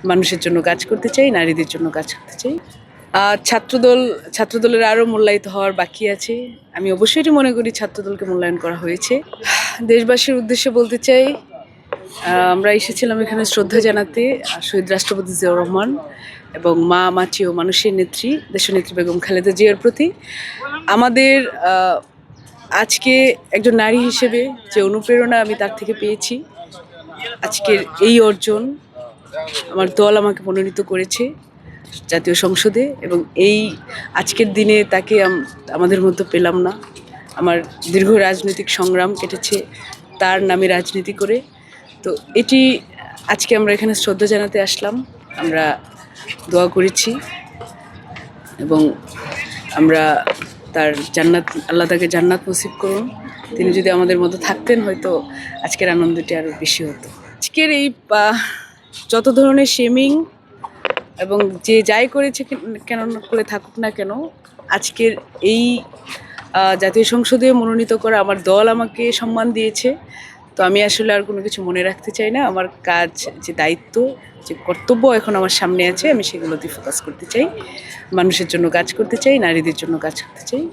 মানুষের জন্য কাজ করতে চাই, নারীদের জন্য কাজ করতে চাই। ছাত্রদলের আরও মূল্যায়িত হওয়ার বাকি আছে। আমি অবশ্যই মনে করি ছাত্রদলকে মূল্যায়ন করা হয়েছে। দেশবাসীর উদ্দেশ্যে বলতে চাই, আমরা এসেছিলাম এখানে শ্রদ্ধা জানাতে শহীদ রাষ্ট্রপতি জিয়াউর রহমান এবং মাটি ও মানুষের নেত্রী দেশনেত্রী বেগম খালেদা জিয়ার প্রতি। আমাদের আজকে একজন নারী হিসেবে যে অনুপ্রেরণা আমি তার থেকে পেয়েছি, আজকের এই অর্জন, আমার দল আমাকে মনোনীত করেছে জাতীয় সংসদে, এবং এই আজকের দিনে তাকে আমাদের মধ্যে পেলাম না। আমার দীর্ঘ রাজনৈতিক সংগ্রাম কেটেছে তার নামে রাজনীতি করে। তো এটি আজকে আমরা এখানে শ্রদ্ধা জানাতে আসলাম। আমরা দোয়া করেছি এবং আমরা তার জান্নাত, আল্লাহ তাকে জান্নাত নসিব করুন। তিনি যদি আমাদের মধ্যে থাকতেন হয়তো আজকের আনন্দটি আরও বেশি হতো। আজকের এই যত ধরনের শেমিং এবং যে যাই করেছে কেন করে থাকুক না কেন, আজকের এই জাতীয় সংসদে মনোনীত করা আমার দল আমাকে সম্মান দিয়েছে। তো আমি আসলে আর কোনো কিছু মনে রাখতে চাই না। আমার কাজ, যে দায়িত্ব, যে কর্তব্য এখন আমার সামনে আছে, আমি সেগুলোতে ফোকাস করতে চাই। মানুষের জন্য কাজ করতে চাই, নারীদের জন্য কাজ করতে চাই।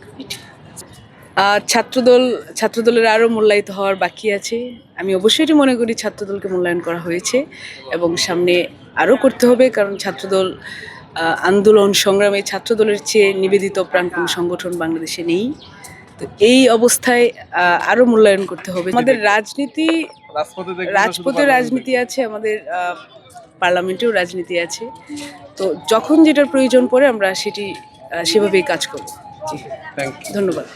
ছাত্রদলের আরও মূল্যায়িত হওয়ার বাকি আছে। আমি অবশ্যই মনে করি ছাত্রদলকে মূল্যায়ন করা হয়েছে এবং সামনে আরও করতে হবে, কারণ ছাত্রদল আন্দোলন সংগ্রামে ছাত্রদলের চেয়ে নিবেদিত প্রাণ কোনো সংগঠন বাংলাদেশে নেই। তো এই অবস্থায় আরও মূল্যায়ন করতে হবে। আমাদের রাজপথে রাজনীতি আছে, আমাদের পার্লামেন্টেও রাজনীতি আছে। তো যখন যেটার প্রয়োজন পড়ে আমরা সেভাবেই কাজ করব। জি, ধন্যবাদ।